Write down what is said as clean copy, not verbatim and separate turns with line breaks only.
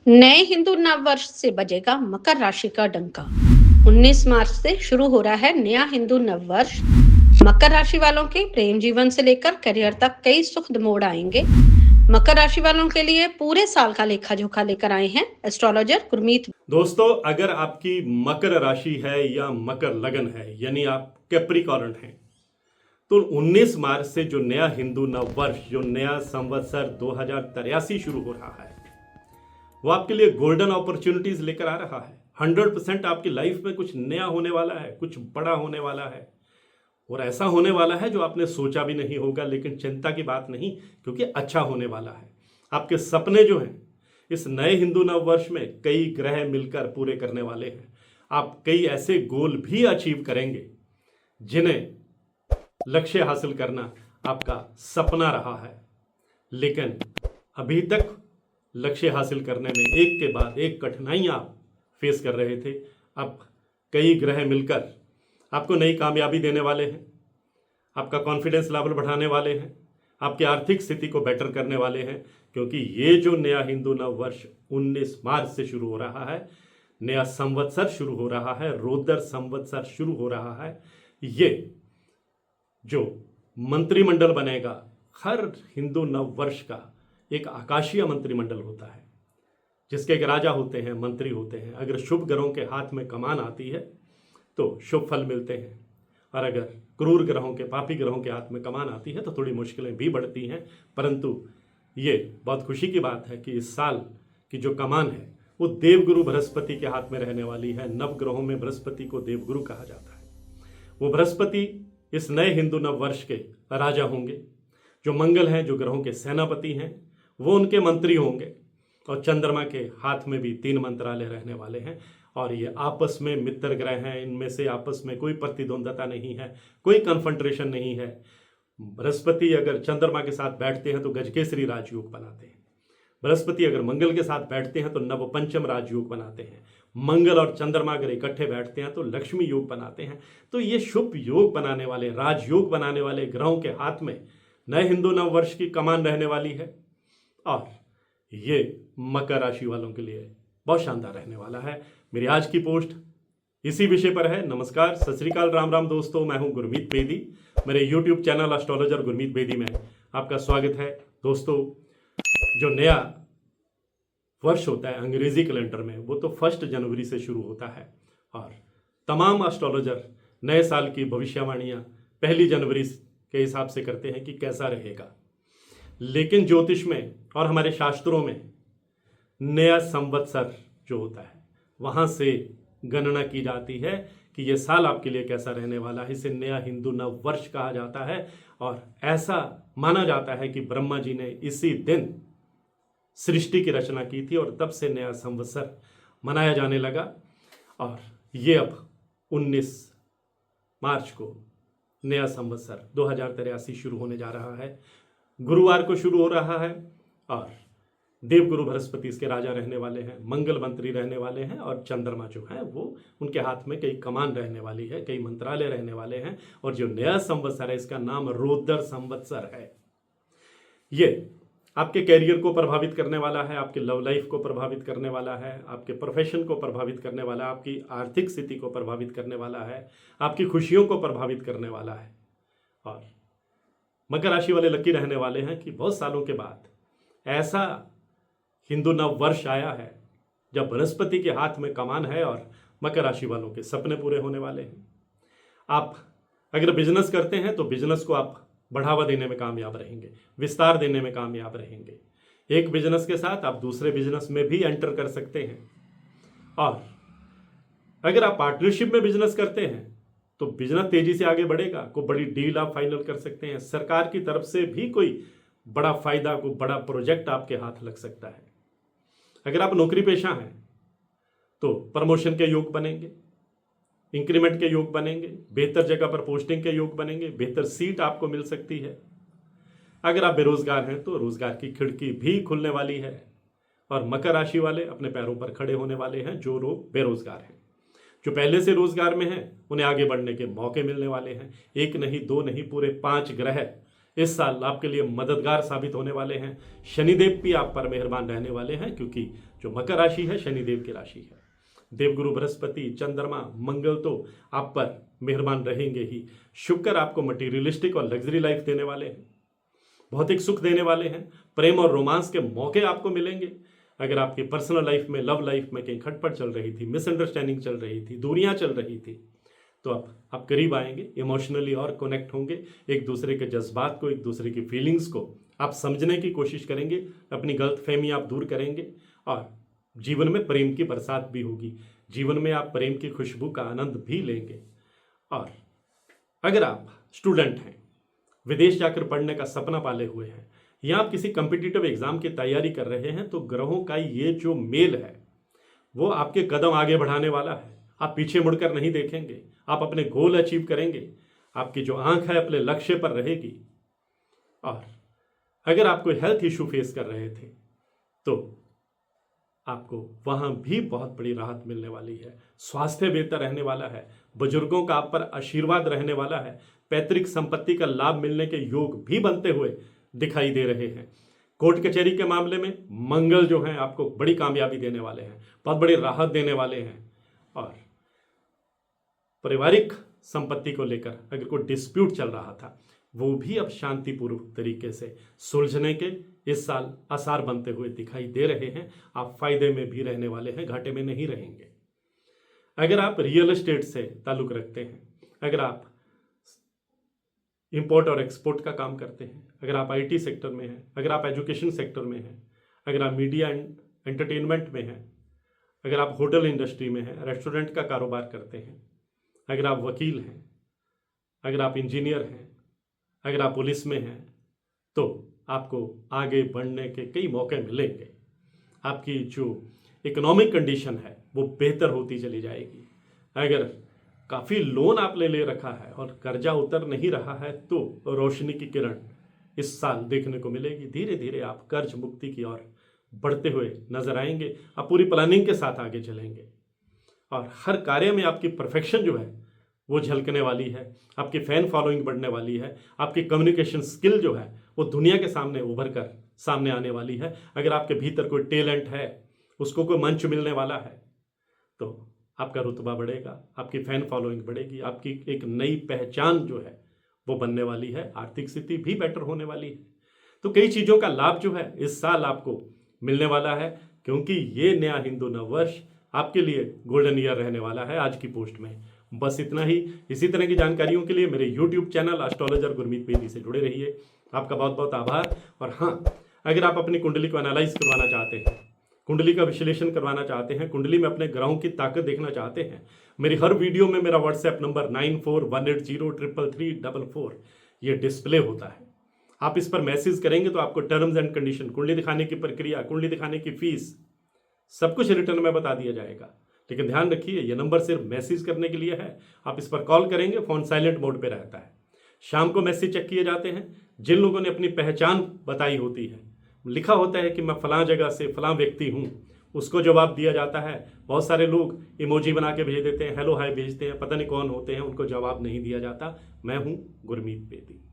नए हिंदू नववर्ष से बजेगा मकर राशि का डंका। 19 मार्च से शुरू हो रहा है नया हिंदू नववर्ष। मकर राशि वालों के प्रेम जीवन से लेकर करियर तक कई सुखद मोड़ आएंगे। मकर राशि वालों के लिए पूरे साल का लेखा जोखा लेकर आए हैं एस्ट्रोलॉजर गुरमीत।
दोस्तों, अगर आपकी मकर राशि है या मकर लगन है, यानी आप कैप्रिकॉर्न हैं, तो 19 मार्च से जो नया हिंदू नव वर्ष, जो नया संवत्सर 2083 शुरू हो रहा है, वो आपके लिए गोल्डन अपॉर्चुनिटीज लेकर आ रहा है। 100% आपकी लाइफ में कुछ नया होने वाला है, कुछ बड़ा होने वाला है, और ऐसा होने वाला है जो आपने सोचा भी नहीं होगा। लेकिन चिंता की बात नहीं, क्योंकि अच्छा होने वाला है। आपके सपने जो हैं इस नए हिंदू नव वर्ष में कई ग्रह मिलकर पूरे करने वाले हैं। आप कई ऐसे गोल भी अचीव करेंगे जिन्हें लक्ष्य हासिल करना आपका सपना रहा है, लेकिन अभी तक लक्ष्य हासिल करने में एक के बाद एक कठिनाइयां आप फेस कर रहे थे। अब कई ग्रह मिलकर आपको नई कामयाबी देने वाले हैं, आपका कॉन्फिडेंस लेवल बढ़ाने वाले हैं, आपकी आर्थिक स्थिति को बेटर करने वाले हैं। क्योंकि ये जो नया हिंदू नव वर्ष 19 मार्च से शुरू हो रहा है, नया संवत्सर शुरू हो रहा है, रोदर संवत्सर शुरू हो रहा है, ये जो मंत्रिमंडल बनेगा, हर हिंदू नव वर्ष का एक आकाशीय मंत्रिमंडल होता है, जिसके एक राजा होते हैं, मंत्री होते हैं। अगर शुभ ग्रहों के हाथ में कमान आती है तो शुभ फल मिलते हैं, और अगर क्रूर ग्रहों के, पापी ग्रहों के हाथ में कमान आती है तो थोड़ी मुश्किलें भी बढ़ती हैं। परंतु ये बहुत खुशी की बात है कि इस साल की जो कमान है वो देवगुरु बृहस्पति के हाथ में रहने वाली है। नव ग्रहों में बृहस्पति को देवगुरु कहा जाता है। वो बृहस्पति इस नए हिंदू नव वर्ष के राजा होंगे। जो मंगल हैं, जो ग्रहों के सेनापति हैं, वो उनके मंत्री होंगे। और चंद्रमा के हाथ में भी 3 मंत्रालय रहने वाले हैं, और ये आपस में मित्र ग्रह हैं। इनमें से आपस में कोई प्रतिद्वंदता नहीं है, कोई कन्फ्रंट्रेशन नहीं है। बृहस्पति अगर चंद्रमा के साथ बैठते हैं तो गजकेसरी राजयोग बनाते हैं। बृहस्पति अगर मंगल के साथ बैठते हैं तो नवपंचम राजयोग बनाते हैं। मंगल और चंद्रमा अगर इकट्ठे बैठते हैं तो लक्ष्मी योग बनाते हैं। तो ये शुभ योग बनाने वाले, राजयोग बनाने वाले ग्रहों के हाथ में नए हिंदू नव वर्ष की कमान रहने वाली है, और ये मकर राशि वालों के लिए बहुत शानदार रहने वाला है। मेरी आज की पोस्ट इसी विषय पर है। नमस्कार, सत श्री अकाल, राम राम दोस्तों, मैं हूं गुरमीत बेदी। मेरे YouTube channel astrologer Gurmeet Bedi में आपका स्वागत है। दोस्तों, जो नया वर्ष होता है अंग्रेजी कैलेंडर में, वो तो 1 जनवरी से शुरू होता है, और तमाम एस्ट्रोलॉजर नए साल की भविष्यवाणियां 1 जनवरी के हिसाब से करते हैं कि कैसा रहेगा। लेकिन ज्योतिष में और हमारे शास्त्रों में नया संवत्सर जो होता है, वहाँ से गणना की जाती है कि ये साल आपके लिए कैसा रहने वाला है। इसे नया हिंदू नव वर्ष कहा जाता है, और ऐसा माना जाता है कि ब्रह्मा जी ने इसी दिन सृष्टि की रचना की थी, और तब से नया संवत्सर मनाया जाने लगा। और ये अब 19 मार्च को नया संवत्सर 2083 शुरू होने जा रहा है। गुरुवार को शुरू हो रहा है, और देवगुरु बृहस्पति इसके राजा रहने वाले हैं, मंगल मंत्री रहने वाले हैं, और चंद्रमा जो है वो उनके हाथ में कई कमान रहने वाली है, कई मंत्रालय रहने वाले हैं। और जो नया संवत्सर है, इसका नाम रोदर संवत्सर है। ये आपके कैरियर को प्रभावित करने वाला है, आपके लव लाइफ को प्रभावित करने वाला है, आपके प्रोफेशन को प्रभावित करने वाला है, आपकी आर्थिक स्थिति को प्रभावित करने वाला है, आपकी खुशियों को प्रभावित करने वाला है। और मकर राशि वाले लकी रहने वाले हैं कि बहुत सालों के बाद ऐसा हिंदू नव वर्ष आया है जब बृहस्पति के हाथ में कमान है, और मकर राशि वालों के सपने पूरे होने वाले हैं। आप अगर बिजनेस करते हैं तो बिजनेस को आप बढ़ावा देने में कामयाब रहेंगे, विस्तार देने में कामयाब रहेंगे। एक बिजनेस के साथ आप दूसरे बिजनेस में भी एंटर कर सकते हैं। और अगर आप पार्टनरशिप में बिजनेस करते हैं तो बिजनेस तेजी से आगे बढ़ेगा, कोई बड़ी डील आप फाइनल कर सकते हैं। सरकार की तरफ से भी कोई बड़ा फायदा, कोई बड़ा प्रोजेक्ट आपके हाथ लग सकता है। अगर आप नौकरी पेशा हैं तो प्रमोशन के योग बनेंगे, इंक्रीमेंट के योग बनेंगे, बेहतर जगह पर पोस्टिंग के योग बनेंगे, बेहतर सीट आपको मिल सकती है। अगर आप बेरोजगार हैं तो रोजगार की खिड़की भी खुलने वाली है, और मकर राशि वाले अपने पैरों पर खड़े होने वाले हैं। जो लोग बेरोजगार हैं, जो पहले से रोजगार में हैं, उन्हें आगे बढ़ने के मौके मिलने वाले हैं। 1 नहीं, 2 नहीं, पूरे 5 ग्रह इस साल आपके लिए मददगार साबित होने वाले हैं। शनिदेव भी आप पर मेहरबान रहने वाले हैं, क्योंकि जो मकर राशि है शनिदेव की राशि है। देवगुरु बृहस्पति, चंद्रमा, मंगल तो आप पर मेहरबान रहेंगे ही। शुक्र आपको मटीरियलिस्टिक और लग्जरी लाइफ देने वाले हैं, भौतिक सुख देने वाले हैं। प्रेम और रोमांस के मौके आपको मिलेंगे। अगर आपकी पर्सनल लाइफ में, लव लाइफ में कहीं खटपट चल रही थी, मिसअंडरस्टैंडिंग चल रही थी, दूरियां चल रही थी, तो आप करीब आएंगे, इमोशनली और कनेक्ट होंगे। एक दूसरे के जज्बात को, एक दूसरे की फीलिंग्स को आप समझने की कोशिश करेंगे। अपनी गलतफहमी आप दूर करेंगे और जीवन में प्रेम की बरसात भी होगी। जीवन में आप प्रेम की खुशबू का आनंद भी लेंगे। और अगर आप स्टूडेंट हैं, विदेश जाकर पढ़ने का सपना पाले हुए हैं, या आप किसी कॉम्पिटिटिव एग्जाम की तैयारी कर रहे हैं, तो ग्रहों का ये जो मेल है वो आपके कदम आगे बढ़ाने वाला है। आप पीछे मुड़कर नहीं देखेंगे, आप अपने गोल अचीव करेंगे। आपकी जो आंख है अपने लक्ष्य पर रहेगी। और अगर आप कोई हेल्थ इशू फेस कर रहे थे, तो आपको वहां भी बहुत बड़ी राहत मिलने वाली है। स्वास्थ्य बेहतर रहने वाला है। बुजुर्गों का आप पर आशीर्वाद रहने वाला है। पैतृक संपत्ति का लाभ मिलने के योग भी बनते हुए दिखाई दे रहे हैं। कोर्ट कचहरी के मामले में मंगल जो है आपको बड़ी कामयाबी देने वाले हैं, बहुत बड़ी राहत देने वाले हैं। और पारिवारिक संपत्ति को लेकर अगर कोई डिस्प्यूट चल रहा था, वो भी अब शांतिपूर्वक तरीके से सुलझने के इस साल आसार बनते हुए दिखाई दे रहे हैं। आप फायदे में भी रहने वाले हैं, घाटे में नहीं रहेंगे। अगर आप रियल एस्टेट से ताल्लुक रखते हैं, अगर आप इंपोर्ट और एक्सपोर्ट का काम करते हैं, अगर आप आईटी सेक्टर में हैं, अगर आप एजुकेशन सेक्टर में हैं, अगर आप मीडिया एंड एंटरटेनमेंट में हैं, अगर आप होटल इंडस्ट्री में हैं, रेस्टोरेंट का कारोबार करते हैं, अगर आप वकील हैं, अगर आप इंजीनियर हैं, अगर आप पुलिस में हैं, तो आपको आगे बढ़ने के कई मौके मिलेंगे। आपकी जो इकोनॉमिक कंडीशन है वो बेहतर होती चली जाएगी। अगर काफ़ी लोन आपने ले रखा है और कर्जा उतर नहीं रहा है, तो रोशनी की किरण इस साल देखने को मिलेगी। धीरे धीरे आप कर्ज मुक्ति की ओर बढ़ते हुए नजर आएंगे। आप पूरी प्लानिंग के साथ आगे चलेंगे और हर कार्य में आपकी परफेक्शन जो है वो झलकने वाली है। आपकी फैन फॉलोइंग बढ़ने वाली है। आपकी कम्युनिकेशन स्किल जो है वो दुनिया के सामने उभर कर सामने आने वाली है। अगर आपके भीतर कोई टैलेंट है, उसको कोई मंच मिलने वाला है, तो आपका रुतबा बढ़ेगा, आपकी फैन फॉलोइंग बढ़ेगी, आपकी एक नई पहचान जो है वो बनने वाली है। आर्थिक स्थिति भी बेटर होने वाली है। तो कई चीज़ों का लाभ जो है इस साल आपको मिलने वाला है, क्योंकि ये नया हिंदू नववर्ष आपके लिए गोल्डन ईयर रहने वाला है। आज की पोस्ट में बस इतना ही। इसी तरह की जानकारियों के लिए मेरे YouTube channel astrologer Gurmeet Bedi से जुड़े रहिए। आपका बहुत बहुत आभार। और हाँ, अगर आप अपनी कुंडली को एनालाइज करवाना चाहते हैं, कुंडली का विश्लेषण करवाना चाहते हैं, कुंडली में अपने ग्रहों की ताकत देखना चाहते हैं, मेरी हर वीडियो में मेरा व्हाट्सएप नंबर 9418033344 ये डिस्प्ले होता है। आप इस पर मैसेज करेंगे तो आपको टर्म्स एंड कंडीशन, कुंडली दिखाने की प्रक्रिया, कुंडली दिखाने की फीस, सब कुछ रिटर्न में बता दिया जाएगा। लेकिन ध्यान रखिए, ये नंबर सिर्फ मैसेज करने के लिए है। आप इस पर कॉल करेंगे, फ़ोन साइलेंट मोड पे रहता है। शाम को मैसेज चेक किए जाते हैं। जिन लोगों ने अपनी पहचान बताई होती है, लिखा होता है कि मैं फलां जगह से फलां व्यक्ति हूँ, उसको जवाब दिया जाता है। बहुत सारे लोग इमोजी बना के भेज देते हैं, हेलो हाय भेजते हैं, पता नहीं कौन होते हैं, उनको जवाब नहीं दिया जाता। मैं हूँ गुरमीत बेदी।